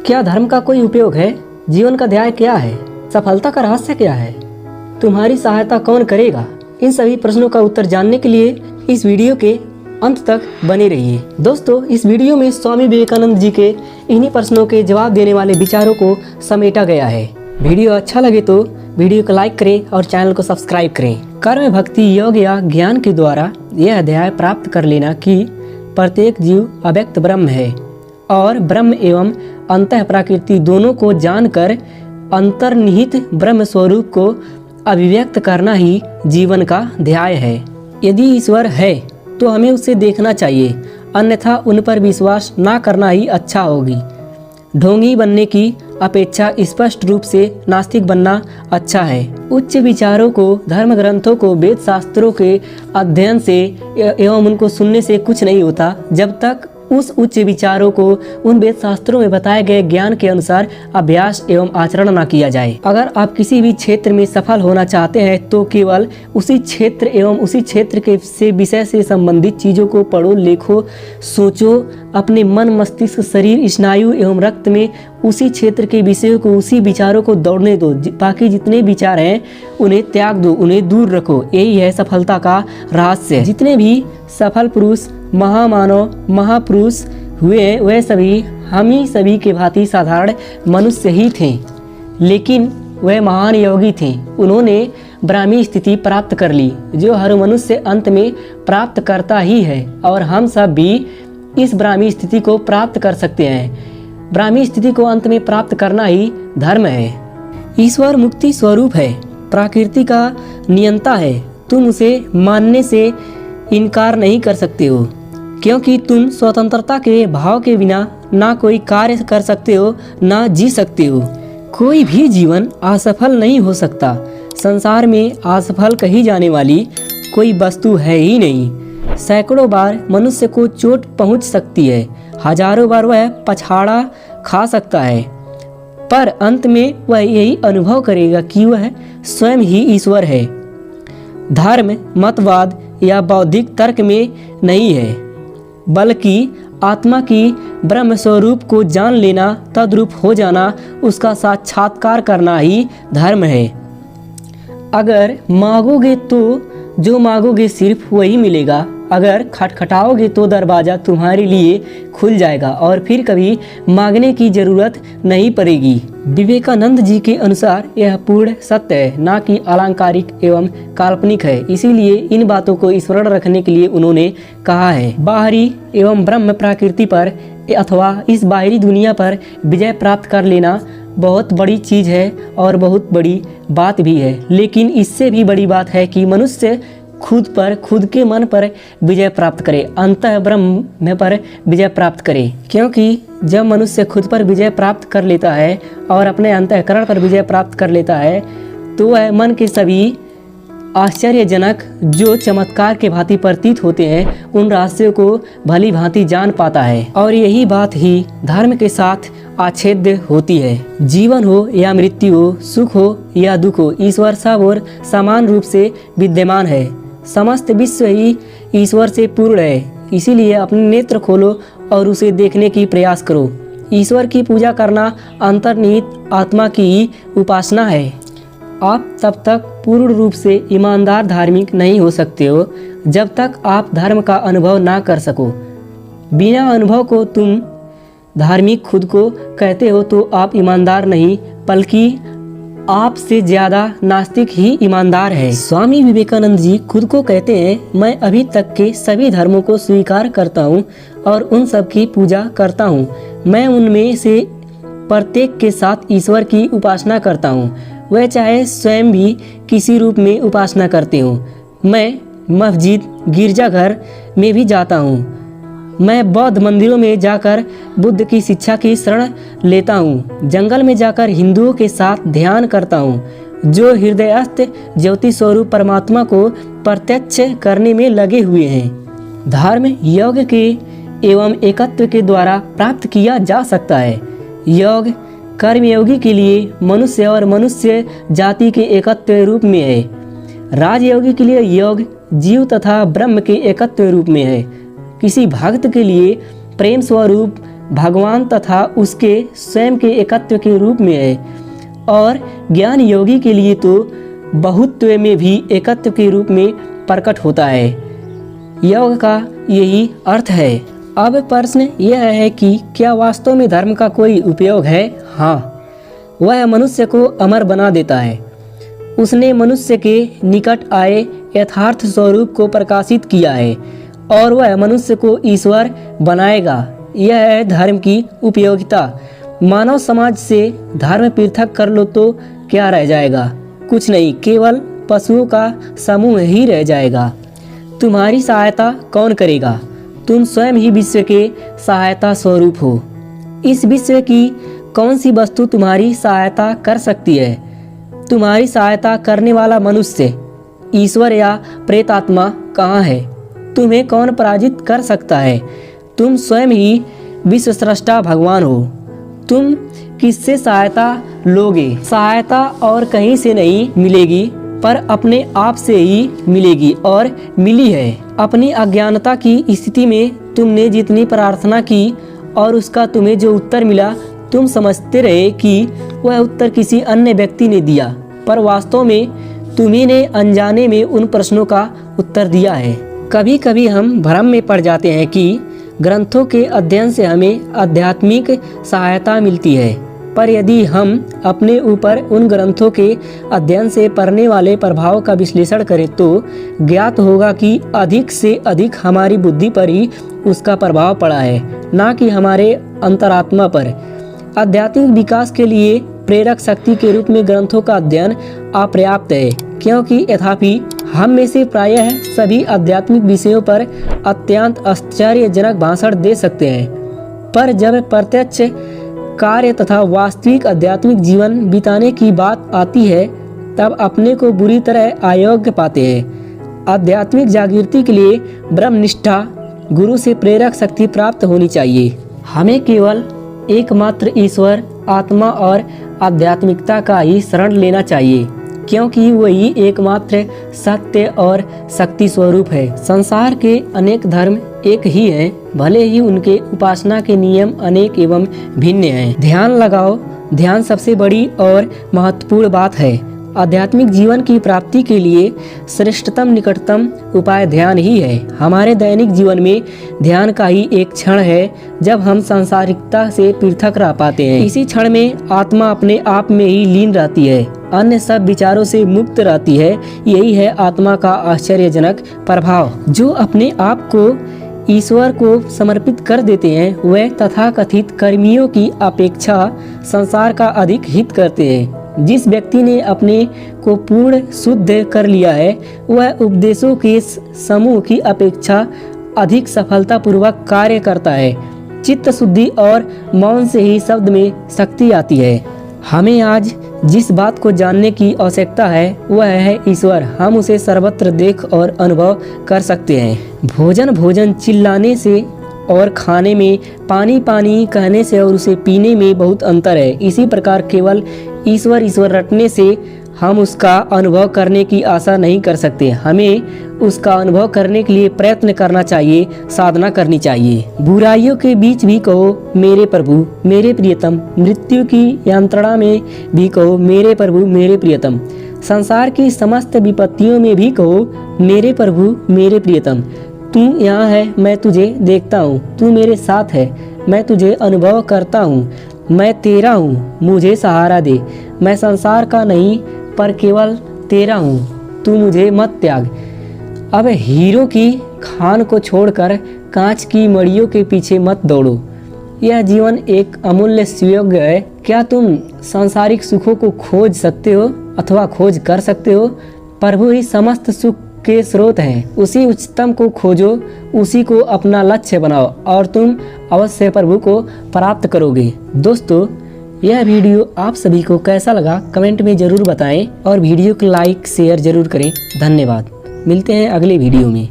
क्या धर्म का कोई उपयोग है? जीवन का ध्येय क्या है? सफलता का रहस्य क्या है? तुम्हारी सहायता कौन करेगा? इन सभी प्रश्नों का उत्तर जानने के लिए इस वीडियो के अंत तक बने रहिए। दोस्तों, इस वीडियो में स्वामी विवेकानंद जी के इन्हीं प्रश्नों के जवाब देने वाले विचारों को समेटा गया है। वीडियो अच्छा लगे तो वीडियो को लाइक करें और चैनल को सब्सक्राइब करें। कर्म, भक्ति, योग या ज्ञान के द्वारा यह अध्याय प्राप्त कर लेना कि प्रत्येक जीव अव्यक्त ब्रह्म है और ब्रह्म एवं अंतः प्रकृति दोनों को जानकर अंतर्निहित ब्रह्म स्वरूप को अभिव्यक्त करना ही जीवन का ध्येय है। यदि ईश्वर है तो हमें उसे देखना चाहिए, अन्यथा उन पर विश्वास ना करना ही अच्छा होगी। ढोंगी बनने की अपेक्षा स्पष्ट रूप से नास्तिक बनना अच्छा है। उच्च विचारों को, धर्म ग्रंथों को, वेद शास्त्रों के अध्ययन से एवं उनको सुनने से कुछ नहीं होता जब तक उस उच्च विचारों को उन वेद शास्त्रों में बताए गए ज्ञान के अनुसार अभ्यास एवं आचरण न किया जाए। अगर आप किसी भी क्षेत्र में सफल होना चाहते हैं तो केवल उसी क्षेत्र एवं उसी क्षेत्र के से विषय से संबंधित चीजों को पढ़ो, लिखो, सोचो। अपने मन, मस्तिष्क, शरीर, स्नायु एवं रक्त में उसी क्षेत्र के विषयों को, उसी विचारों को दौड़ने दो। बाकी जितने विचार हैं उन्हें त्याग दो, उन्हें दूर रखो। यही है सफलता का रहस्य। जितने भी सफल पुरुष, महामानव, महापुरुष हुए वह सभी हम ही सभी के भांति साधारण मनुष्य ही थे, लेकिन वह महान योगी थे। उन्होंने ब्राह्मी स्थिति प्राप्त कर ली जो हर मनुष्य अंत में प्राप्त करता ही है, और हम सब भी इस ब्राह्मी स्थिति को प्राप्त कर सकते हैं। ब्राह्मी स्थिति को अंत में प्राप्त करना ही धर्म है। ईश्वर मुक्ति स्वरूप है, प्रकृति का नियंता है। तुम उसे मानने से इनकार नहीं कर सकते हो, क्योंकि तुम स्वतंत्रता के भाव के बिना ना कोई कार्य कर सकते हो ना जी सकते हो। कोई भी जीवन असफल नहीं हो सकता। संसार में असफल कही जाने वाली कोई वस्तु है ही नहीं। सैकड़ों बार मनुष्य को चोट पहुंच सकती है, हजारों बार वह पछाड़ा खा सकता है, पर अंत में वह यही अनुभव करेगा कि वह स्वयं ही ईश्वर है। धर्म, मतवाद या बौद्धिक तर्क में नहीं है, बल्कि आत्मा की ब्रह्म स्वरूप को जान लेना, तद्रूप हो जाना, उसका साक्षात्कार करना ही धर्म है। अगर मांगोगे तो जो मांगोगे सिर्फ वही मिलेगा। अगर खटखटाओगे तो दरवाज़ा तुम्हारे लिए खुल जाएगा और फिर कभी मांगने की जरूरत नहीं पड़ेगी। विवेकानंद जी के अनुसार यह पूर्ण सत्य है, ना कि अलंकारिक एवं काल्पनिक है। इसीलिए इन बातों को स्मरण रखने के लिए उन्होंने कहा है, बाहरी एवं ब्रह्म प्रकृति पर अथवा इस बाहरी दुनिया पर विजय प्राप्त कर लेना बहुत बड़ी चीज़ है और बहुत बड़ी बात भी है। लेकिन इससे भी बड़ी बात है कि मनुष्य खुद पर, खुद के मन पर विजय प्राप्त करे, अंतः ब्रह्म पर विजय प्राप्त करे। क्योंकि जब मनुष्य खुद पर विजय प्राप्त कर लेता है और अपने अंतःकरण पर विजय प्राप्त कर लेता है तो वह मन के सभी आश्चर्यजनक, जो चमत्कार के भांति प्रतीत होते हैं, उन रहस्यों को भली भांति जान पाता है। और यही बात ही धर्म के साथ आच्छेद्य होती है। जीवन हो या मृत्यु हो, सुख हो या दुख हो, ईश्वर सब और समान रूप से विद्यमान है। समस्त विश्व ही ईश्वर से पूर्ण है। इसीलिए अपने नेत्र खोलो और उसे देखने की प्रयास करो। ईश्वर की पूजा करना अंतर्निहित आत्मा की ही उपासना है। आप तब तक पूर्ण रूप से ईमानदार धार्मिक नहीं हो सकते हो जब तक आप धर्म का अनुभव ना कर सको। बिना अनुभव को तुम धार्मिक खुद को कहते हो तो आप ईमानदार नहीं, बल्कि आपसे ज्यादा नास्तिक ही ईमानदार है। स्वामी विवेकानंद जी खुद को कहते हैं, मैं अभी तक के सभी धर्मों को स्वीकार करता हूँ और उन सब की पूजा करता हूँ। मैं उनमें से प्रत्येक के साथ ईश्वर की उपासना करता हूँ, वह चाहे स्वयं भी किसी रूप में उपासना करते हो। मैं मस्जिद, गिरजाघर में भी जाता हूँ। मैं बौद्ध मंदिरों में जाकर बुद्ध की शिक्षा की शरण लेता हूँ। जंगल में जाकर हिंदुओं के साथ ध्यान करता हूँ, जो हृदयस्थ ज्योति स्वरूप परमात्मा को प्रत्यक्ष करने में लगे हुए हैं। धर्म योग के एवं एकत्व के द्वारा प्राप्त किया जा सकता है। योग कर्मयोगी के लिए मनुष्य और मनुष्य जाति के एकत्व रूप में है। राजयोगी के लिए योग जीव तथा ब्रह्म के एकत्व रूप में है। किसी भक्त के लिए प्रेम स्वरूप भगवान तथा उसके स्वयं के एकत्व के रूप में है, और ज्ञान योगी के लिए तो बहुत्व में भी एकत्व के रूप में प्रकट होता है। योग का यही अर्थ है। अब प्रश्न यह है कि क्या वास्तव में धर्म का कोई उपयोग है? हाँ, वह मनुष्य को अमर बना देता है। उसने मनुष्य के निकट आए यथार्थ स्वरूप को प्रकाशित किया है और वह मनुष्य को ईश्वर बनाएगा। यह है धर्म की उपयोगिता। मानव समाज से धर्म पृथक कर लो तो क्या रह जाएगा? कुछ नहीं, केवल पशुओं का समूह ही रह जाएगा। तुम्हारी सहायता कौन करेगा? तुम स्वयं ही विश्व के सहायता स्वरूप हो। इस विश्व की कौन सी वस्तु तुम्हारी सहायता कर सकती है? तुम्हारी सहायता करने वाला मनुष्य, ईश्वर या प्रेतात्मा कहाँ है? तुम्हें कौन पराजित कर सकता है? तुम स्वयं ही विश्व स्रष्टा भगवान हो। तुम किससे सहायता लोगे? सहायता और कहीं से नहीं मिलेगी, पर अपने आप से ही मिलेगी और मिली है। अपनी अज्ञानता की स्थिति में तुमने जितनी प्रार्थना की और उसका तुम्हें जो उत्तर मिला, तुम समझते रहे कि वह उत्तर किसी अन्य व्यक्ति ने दिया, पर वास्तव में तुम्ही ने अनजाने में उन प्रश्नों का उत्तर दिया है। कभी कभी हम भ्रम में पड़ जाते हैं कि ग्रंथों के अध्ययन से हमें आध्यात्मिक सहायता मिलती है, पर यदि हम अपने ऊपर उन ग्रंथों के अध्ययन से पड़ने वाले प्रभाव का विश्लेषण करें तो ज्ञात होगा कि अधिक से अधिक हमारी बुद्धि पर ही उसका प्रभाव पड़ा है, ना कि हमारे अंतरात्मा पर। आध्यात्मिक विकास के लिए प्रेरक शक्ति के रूप में ग्रंथों का अध्ययन अपर्याप्त है, क्योंकि यथापि हम में से प्रायः सभी आध्यात्मिक विषयों पर अत्यंत आश्चर्यजनक भाषण दे सकते हैं, पर जब प्रत्यक्ष कार्य तथा वास्तविक आध्यात्मिक जीवन बिताने की बात आती है तब अपने को बुरी तरह अयोग्य पाते हैं। आध्यात्मिक जागृति के लिए ब्रह्मनिष्ठा गुरु से प्रेरक शक्ति प्राप्त होनी चाहिए। हमें केवल एकमात्र ईश्वर, आत्मा और आध्यात्मिकता का ही शरण लेना चाहिए, क्योंकि वही एकमात्र सत्य और शक्ति स्वरूप है। संसार के अनेक धर्म एक ही हैं, भले ही उनके उपासना के नियम अनेक एवं भिन्न हैं। ध्यान लगाओ। ध्यान सबसे बड़ी और महत्वपूर्ण बात है। आध्यात्मिक जीवन की प्राप्ति के लिए श्रेष्ठतम निकटतम उपाय ध्यान ही है। हमारे दैनिक जीवन में ध्यान का ही एक क्षण है जब हम सांसारिकता से पृथक रह पाते हैं। इसी क्षण में आत्मा अपने आप में ही लीन रहती है, अन्य सब विचारों से मुक्त रहती है। यही है आत्मा का आश्चर्यजनक प्रभाव। जो अपने आप को ईश्वर को समर्पित कर देते हैं, वे तथाकथित कर्मियों की अपेक्षा संसार का अधिक हित करते हैं। जिस व्यक्ति ने अपने को पूर्ण शुद्ध कर लिया है, वह उपदेशों के समूह की अपेक्षा अधिक सफलतापूर्वक कार्य करता है। चित्त शुद्धि और मौन से ही शब्द में शक्ति आती है। हमें आज जिस बात को जानने की आवश्यकता है वह है ईश्वर। हम उसे सर्वत्र देख और अनुभव कर सकते हैं। भोजन भोजन चिल्लाने से और खाने में, पानी पानी कहने से और उसे पीने में बहुत अंतर है। इसी प्रकार केवल ईश्वर ईश्वर रटने से हम उसका अनुभव करने की आशा नहीं कर सकते। हमें उसका अनुभव करने के लिए प्रयत्न करना चाहिए, साधना करनी चाहिए। बुराइयों के बीच भी कहो मेरे प्रभु मेरे प्रियतम, मृत्यु की यंत्रणा में भी कहो मेरे प्रभु मेरे प्रियतम, संसार की समस्त विपत्तियों में भी कहो मेरे प्रभु मेरे प्रियतम। तू यहाँ है, मैं तुझे देखता हूँ, तू मेरे साथ है, मैं तुझे अनुभव करता हूँ, मैं तेरा हूँ, मुझे सहारा दे। मैं संसार का नहीं पर केवल तेरा हूँ, तू मुझे मत त्याग। अब हीरो की खान को छोड़कर कांच की मड़ियों के पीछे मत दौड़ो। यह जीवन एक अमूल्य सुयोग है। क्या तुम सांसारिक सुखों को खोज सकते हो अथवा खोज कर सकते हो? प्रभु ही समस्त सुख के स्रोत हैं। उसी उच्चतम को खोजो, उसी को अपना लक्ष्य बनाओ और तुम अवश्य प्रभु को प्राप्त करोगे। दोस्तों, यह वीडियो आप सभी को कैसा लगा कमेंट में ज़रूर बताएं और वीडियो को लाइक शेयर ज़रूर करें। धन्यवाद। मिलते हैं अगले वीडियो में।